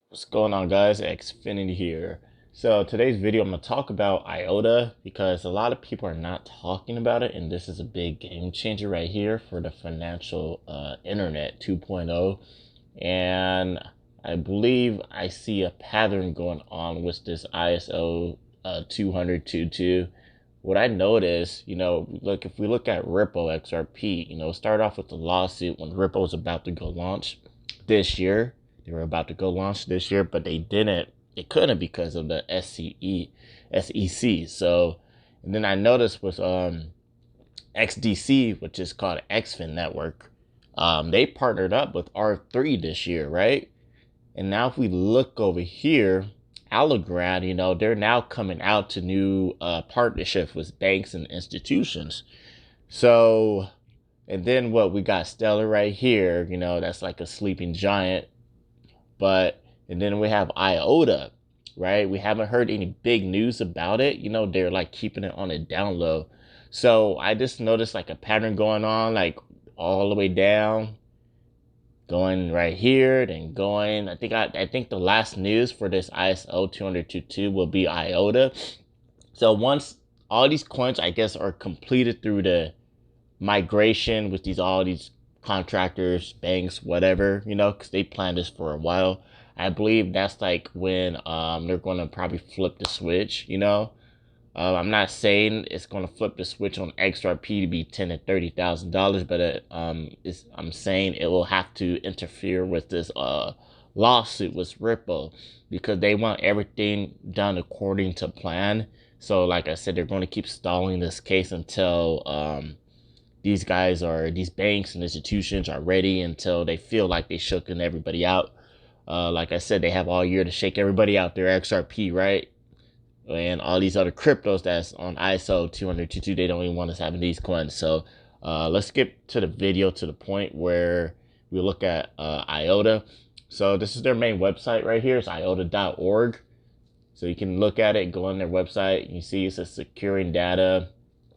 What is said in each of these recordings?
What's going on, guys? Xfinity here. So today's video I'm going to talk about IOTA because a lot of people are not talking about it, and this is a big game changer right here for the financial internet 2.0. And I believe I see a pattern going on with this ISO 200.22. What I noticed, look, if we look at Ripple XRP, start off with the lawsuit when Ripple was about to go launch this year. They were about to go launch this year, but they didn't. They couldn't because of the SEC. So, and then I noticed with XDC, which is called XFin Network, they partnered up with R3 this year, right? And now if we look over here, Allegorand, they're now coming out to new partnerships with banks and institutions. So, and then what we got Stellar right here, that's like a sleeping giant. But, and then we have IOTA, right? We haven't heard any big news about it. They're like keeping it on a down low. So I just noticed like a pattern going on, like all the way down, going right here, then going. I think the last news for this ISO 200.22 will be IOTA. So once all these coins, I guess, are completed through the migration with all these contractors, banks, whatever, because they planned this for a while. I believe that's like when they're going to probably flip the switch. I'm not saying it's going to flip the switch on XRP to be $10,000 to $30,000, but I'm saying it will have to interfere with this lawsuit with Ripple because they want everything done according to plan. So, like I said, they're going to keep stalling this case until these banks and institutions are ready, until they feel like they shooken everybody out. Like I said, they have all year to shake everybody out. Their XRP, right? And all these other cryptos that's on ISO 200.22, they don't even want us having these coins. So let's get to the video, to the point where we look at IOTA. So this is their main website right here. It's iota.org. So you can look at it, go on their website. You see it says securing data,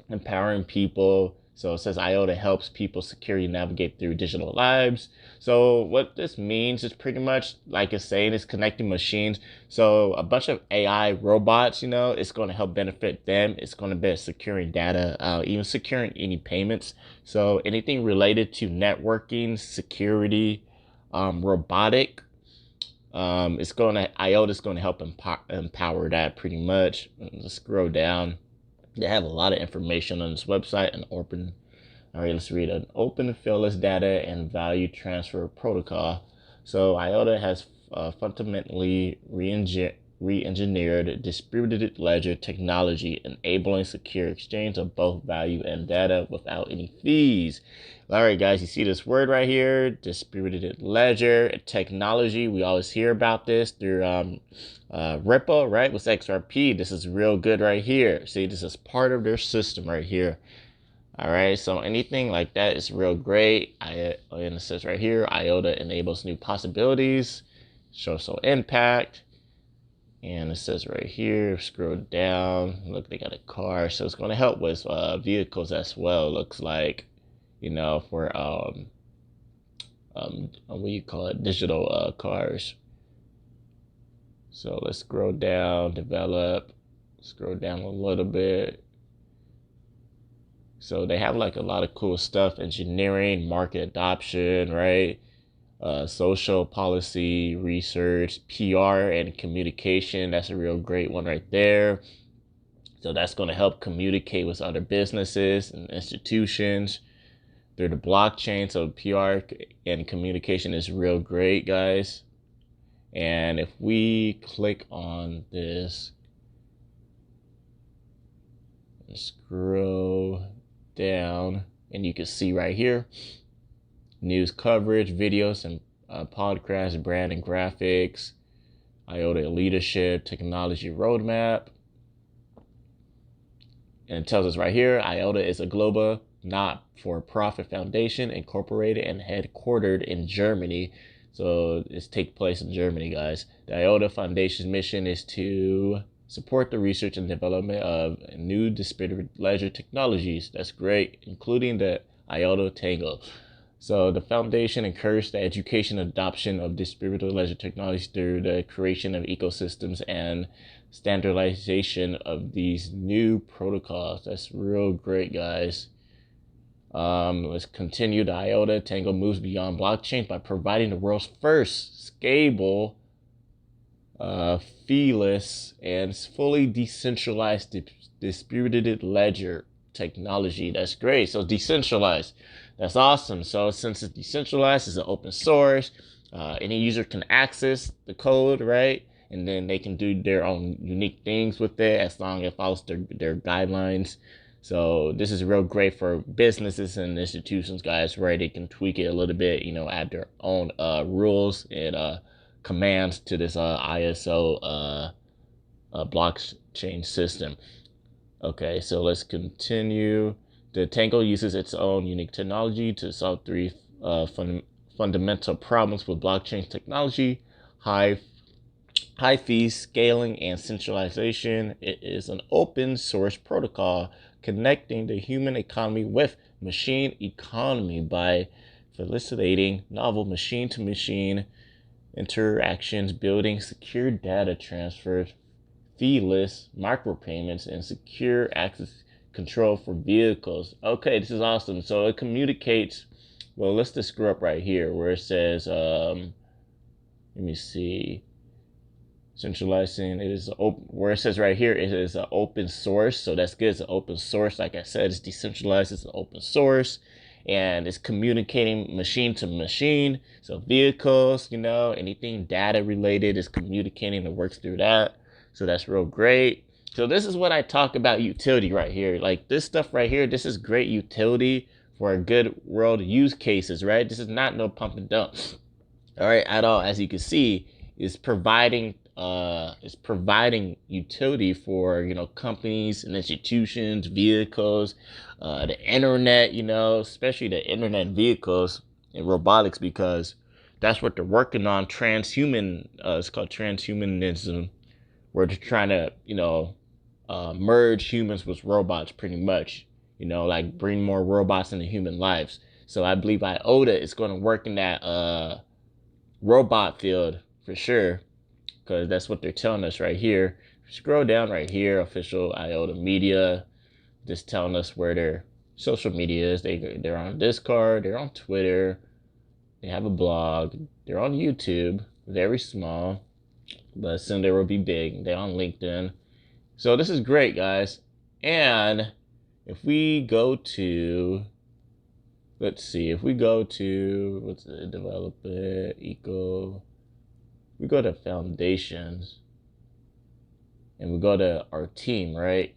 empowering people. So it says IOTA helps people securely navigate through digital lives. So what this means is pretty much like it's saying, it's connecting machines. So a bunch of AI robots, it's going to help benefit them. It's going to be securing data, even securing any payments. So anything related to networking, security, robotic, IOTA is going to help empower that pretty much. Let's scroll down. They have a lot of information on this website. All right, let's read an open fearless data and value transfer protocol. So IOTA has fundamentally re-engineered distributed ledger technology, enabling secure exchange of both value and data without any fees. All right, guys, you see this word right here, distributed ledger technology. We always hear about this through Ripple, right? With XRP, this is real good right here. See, this is part of their system right here. All right, so anything like that is real great. And it says right here, IOTA enables new possibilities, social impact. And it says right here, scroll down, look, they got a car. So it's going to help with vehicles as well, looks like, for what do you call it, digital cars. So let's scroll down, develop, scroll down a little bit. So they have like a lot of cool stuff: engineering, market adoption, right? Social policy, research, PR, and communication. That's a real great one right there. So that's going to help communicate with other businesses and institutions through the blockchain. So PR and communication is real great, guys. And if we click on this, scroll down, and you can see right here, news coverage, videos, and podcasts, brand and graphics, IOTA leadership, technology roadmap. And it tells us right here, IOTA is a global not-for-profit foundation incorporated and headquartered in Germany. So this takes place in Germany, guys. The IOTA Foundation's mission is to support the research and development of new distributed ledger technologies. That's great, including the IOTA Tango. So the foundation encouraged the education and adoption of distributed ledger technologies through the creation of ecosystems and standardization of these new protocols. That's real great, guys. Let's continue. The IOTA Tango moves beyond blockchain by providing the world's first scalable, feeless, and fully decentralized distributed ledger technology. That's great. So decentralized. That's awesome. So since it's decentralized, it's an open source. Any user can access the code, right? And then they can do their own unique things with it as long as it follows their guidelines. So this is real great for businesses and institutions, guys, right? They can tweak it a little bit, add their own rules and commands to this ISO blockchain system. Okay, so let's continue. The Tango uses its own unique technology to solve three fundamental problems with blockchain technology: high fees, scaling, and centralization. It is an open source protocol connecting the human economy with machine economy by facilitating novel machine-to-machine interactions, building secure data transfers, feeless micropayments, and secure access control for vehicles. Okay, this is awesome. So it communicates. Well, let's just screw up right here where it says, let me see. Centralizing, it is open, where it says right here, it is an open source. So that's good. It's an open source. Like I said, it's decentralized. It's an open source. And it's communicating machine to machine. So vehicles, anything data related is communicating and works through that. So that's real great. So this is what I talk about utility right here. Like this stuff right here, this is great utility for a good world use cases, right? This is not no pump and dump, all right, at all. As you can see, is providing utility for companies and institutions, vehicles, the internet, especially the internet vehicles and robotics, because that's what they're working on. It's called transhumanism, where they're trying to merge humans with robots, pretty much, like bring more robots into human lives. So I believe IOTA is going to work in that robot field for sure, because that's what they're telling us right here. Scroll down right here, official IOTA media, just telling us where their social media is. They're on Discord, they're on Twitter, they have a blog, they're on YouTube, very small, but soon they will be big. They're on LinkedIn. So this is great, guys. And if we go to, let's see, if we go to, what's it, develop it, we go to foundations and we go to our team, right?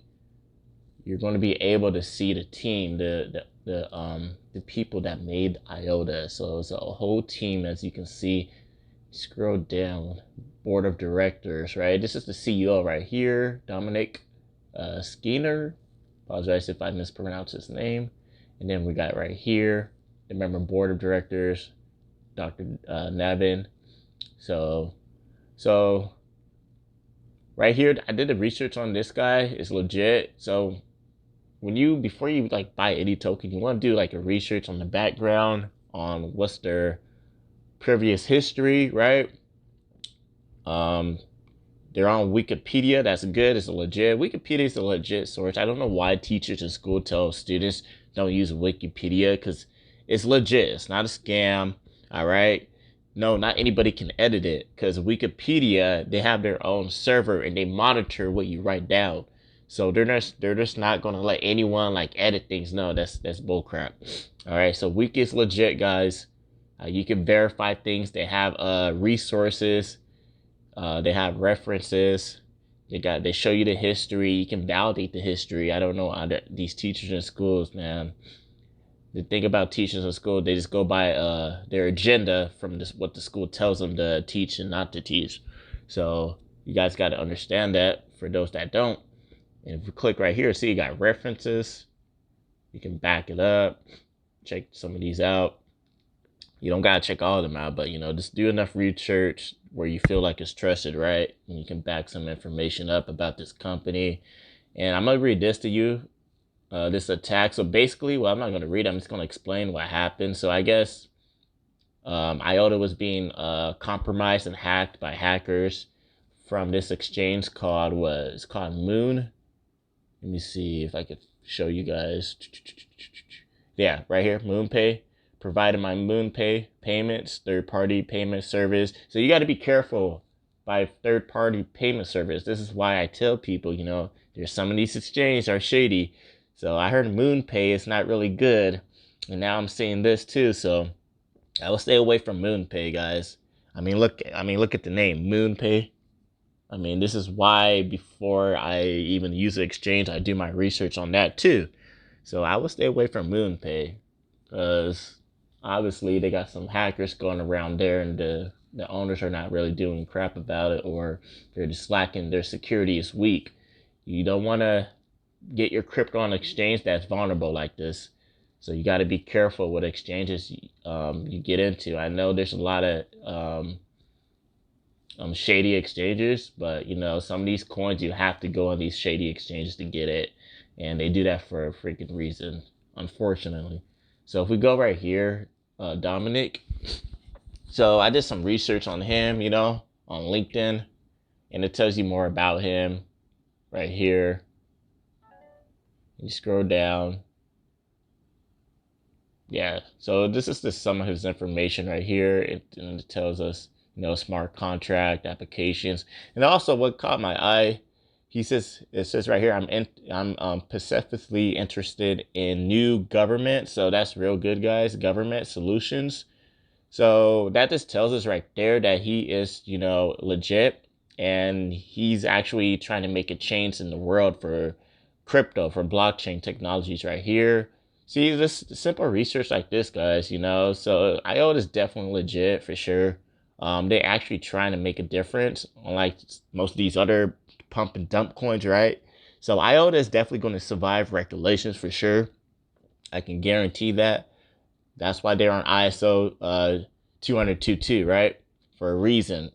You're going to be able to see the team, the people that made IOTA. So it's a whole team, as you can see. Scroll down, board of directors, right? This is the CEO right here, Dominic Skinner. Apologize if I mispronounce his name. And then we got right here the member board of directors, Dr. Navin. So right here, I did the research on this guy. It's legit. So before you like buy any token, you want to do like a research on the background, on what's their previous history, right? They're on Wikipedia. That's good. It's a legit. Wikipedia is a legit source. I don't know why teachers in school tell students don't use Wikipedia, because it's legit. It's not a scam. All right. No, not anybody can edit it, because Wikipedia, they have their own server and they monitor what you write down. So they're just not gonna let anyone like edit things. No, that's bullcrap. All right. So Wiki is legit, guys. You can verify things. They have resources. They have references. They show you the history. You can validate the history. I don't know these teachers in schools, man. The thing about teachers in school, they just go by their agenda from what the school tells them to teach and not to teach. So you guys got to understand that, for those that don't. And if you click right here, see you got references. You can back it up. Check some of these out. You don't got to check all of them out, but just do enough research where you feel like it's trusted, right? And you can back some information up about this company. And I'm going to read this to you. this attack. So basically, well, I'm not going to read it. I'm just going to explain what happened. So I guess IOTA was being compromised and hacked by hackers from this exchange called Moon. Let me see if I could show you guys. Yeah, right here, MoonPay. Provided my MoonPay payments, third-party payment service. So you got to be careful by third-party payment service. This is why I tell people, there's some of these exchanges are shady. So I heard MoonPay is not really good, and now I'm seeing this too. So I will stay away from MoonPay, guys. Look at the name, MoonPay. This is why before I even use the exchange, I do my research on that too. So I will stay away from MoonPay because obviously they got some hackers going around there, and the owners are not really doing crap about it, or they're just lacking. Their security is weak. You don't want to get your crypto on an exchange that's vulnerable like this. So you got to be careful what exchanges you get into. I know there's a lot of shady exchanges, but some of these coins you have to go on these shady exchanges to get it, and they do that for a freaking reason, unfortunately. So if we go right here, Dominic. So I did some research on him, on LinkedIn, and it tells you more about him right here. You scroll down. Yeah, so this is some of his information right here. It tells us, smart contract applications, and also what caught my eye. It says right here, I'm specifically interested in new government. So that's real good, guys. Government solutions. So that just tells us right there that he is, legit, and he's actually trying to make a change in the world for crypto, for blockchain technologies right here. See, this simple research like this, guys, so IOTA is definitely legit for sure. They actually trying to make a difference, unlike most of these other pump and dump coins, right? So IOTA is definitely going to survive regulations for sure. I can guarantee that. That's why they're on ISO 200.2.2, right? For a reason.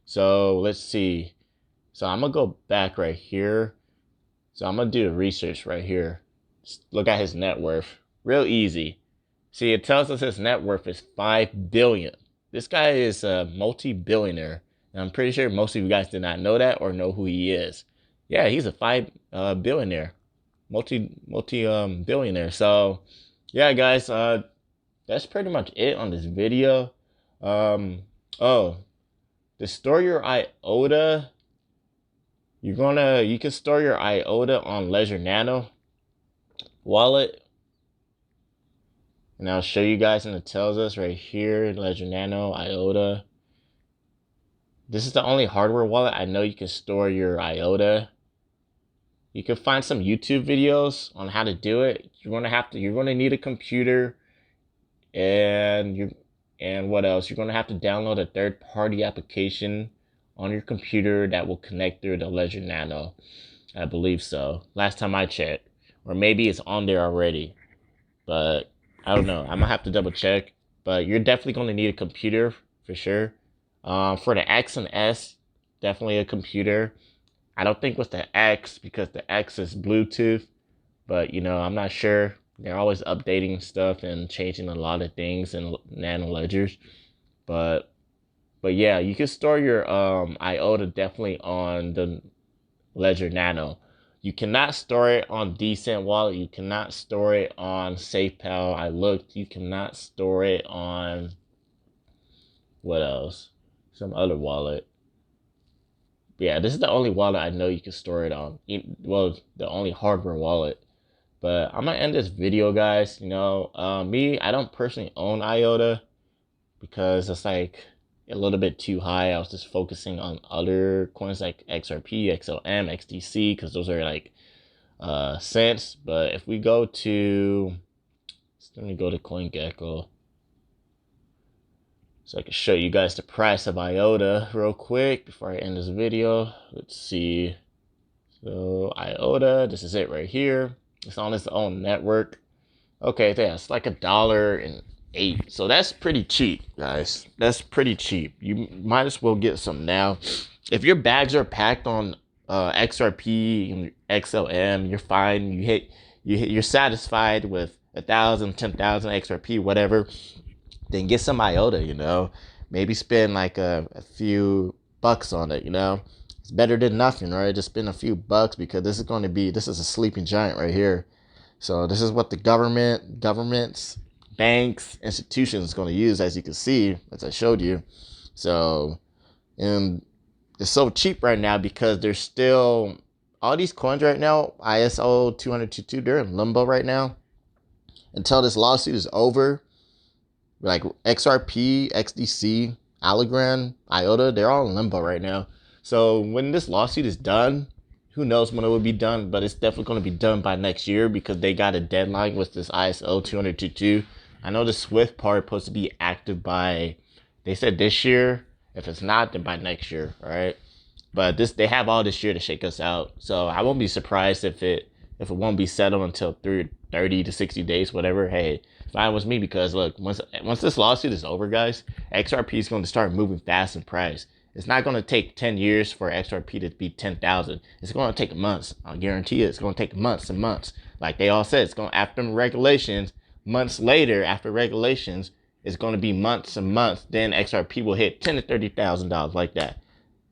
So let's see. So I'm going to go back right here. So I'm going to do a research right here. Just look at his net worth. Real easy. See, it tells us his net worth is $5 billion. This guy is a multi-billionaire. And I'm pretty sure most of you guys did not know that or know who he is. Yeah, he's a billionaire. Multi-billionaire. So, yeah, guys, that's pretty much it on this video. To store your IOTA, you can store your IOTA on Ledger Nano wallet. And I'll show you guys, and it tells us right here, Ledger Nano, IOTA. This is the only hardware wallet I know you can store your IOTA. You can find some YouTube videos on how to do it. You're gonna need a computer, and what else? You're gonna have to download a third-party application on your computer that will connect through the Ledger Nano. I believe so. Last time I checked, or maybe it's on there already, but I don't know. I'm gonna have to double check. But you're definitely gonna need a computer for sure. For the X and S, definitely a computer. I don't think with the X, because the X is Bluetooth, but I'm not sure. They're always updating stuff and changing a lot of things in nano ledgers. But yeah, you can store your IOTA definitely on the Ledger Nano. You cannot store it on Decent Wallet. You cannot store it on SafePal. I looked. You cannot store it on, what else? Some other wallet. Yeah, this is the only wallet I know you can store it on. Well, the only hardware wallet. But I'm going to end this video, guys. Me, I don't personally own IOTA because it's like a little bit too high. I was just focusing on other coins like XRP, XLM, XDC, because those are like cents. But if we go to, let me go to CoinGecko so I can show you guys the price of IOTA real quick before I end this video. Let's see. So IOTA, this is it right here. It's on its own network. Okay, yeah, it's like $1.08. So that's pretty cheap, guys. That's pretty cheap. You might as well get some now. If your bags are packed on XRP and XLM, you're fine. you're satisfied with 1,000, 10,000 XRP, whatever, then get some IOTA, maybe spend like a few bucks on it, it's better than nothing, right? Just spend a few bucks, because this is a sleeping giant right here. So this is what the governments, banks, institutions is going to use, as you can see, as I showed you. So, and it's so cheap right now because there's still all these coins right now, ISO 20022, they're in limbo right now until this lawsuit is over. Like XRP, XDC, Algorand, IOTA, they're all in limbo right now. So when this lawsuit is done, who knows when it will be done, but it's definitely going to be done by next year because they got a deadline with this ISO 20022. I know the Swift part is supposed to be active by, they said this year. If it's not, then by next year, all right? But they have all this year to shake us out. So I won't be surprised if it won't be settled until 30 to 60 days, whatever. Hey, fine with me, because look, once this lawsuit is over, guys, XRP is going to start moving fast in price. It's not going to take 10 years for XRP to be 10,000. It's going to take months. I'll guarantee it's going to take months and months. Like they all said, it's going after regulations, months later after regulations, it's going to be months and months. Then XRP will hit $10,000 to $30,000 like that.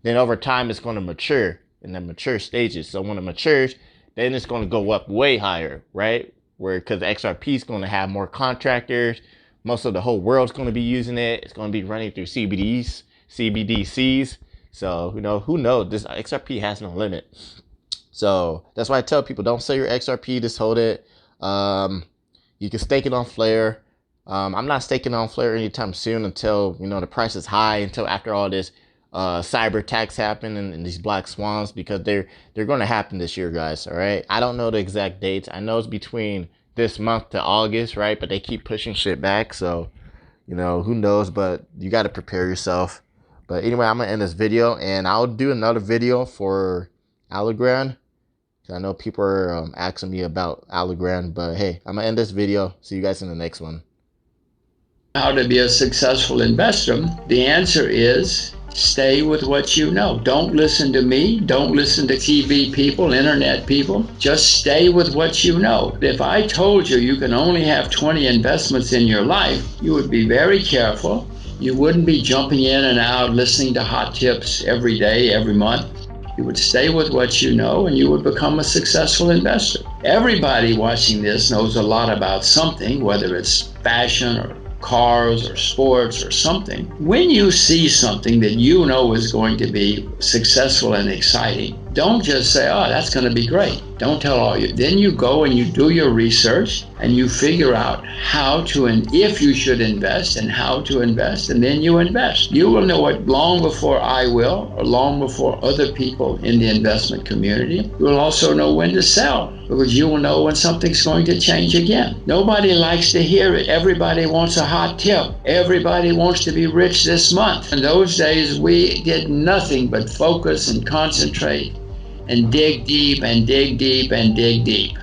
Then over time, it's going to mature in the mature stages. So when it matures, then it's going to go up way higher, right? Because XRP is going to have more contractors. Most of the whole world's going to be using it. It's going to be running through CBDCs. So, who knows? This XRP has no limit. So that's why I tell people, don't sell your XRP, just hold it. You can stake it on Flare. I'm not staking on Flare anytime soon until, the price is high, until after all this cyber attacks happen and these black swans, because they're going to happen this year, guys. All right. I don't know the exact dates. I know it's between this month to August, right? But they keep pushing shit back. So, who knows, but you got to prepare yourself. But anyway, I'm going to end this video, and I'll do another video for Algorand. I know people are asking me about Algorand, but hey, I'm going to end this video. See you guys in the next one. How to be a successful investor? The answer is stay with what you know. Don't listen to me. Don't listen to TV people, internet people. Just stay with what you know. If I told you you can only have 20 investments in your life, you would be very careful. You wouldn't be jumping in and out, listening to hot tips every day, every month. You would stay with what you know, and you would become a successful investor. Everybody watching this knows a lot about something, whether it's fashion or cars or sports or something. When you see something that you know is going to be successful and exciting, don't just say, oh, that's going to be great. Don't tell all you. Then you go and you do your research and you figure out how to, and if you should invest and how to invest, and then you invest. You will know it long before I will, or long before other people in the investment community. You will also know when to sell, because you will know when something's going to change again. Nobody likes to hear it. Everybody wants a hot tip. Everybody wants to be rich this month. In those days, we did nothing but focus and concentrate and dig deep and dig deep and dig deep.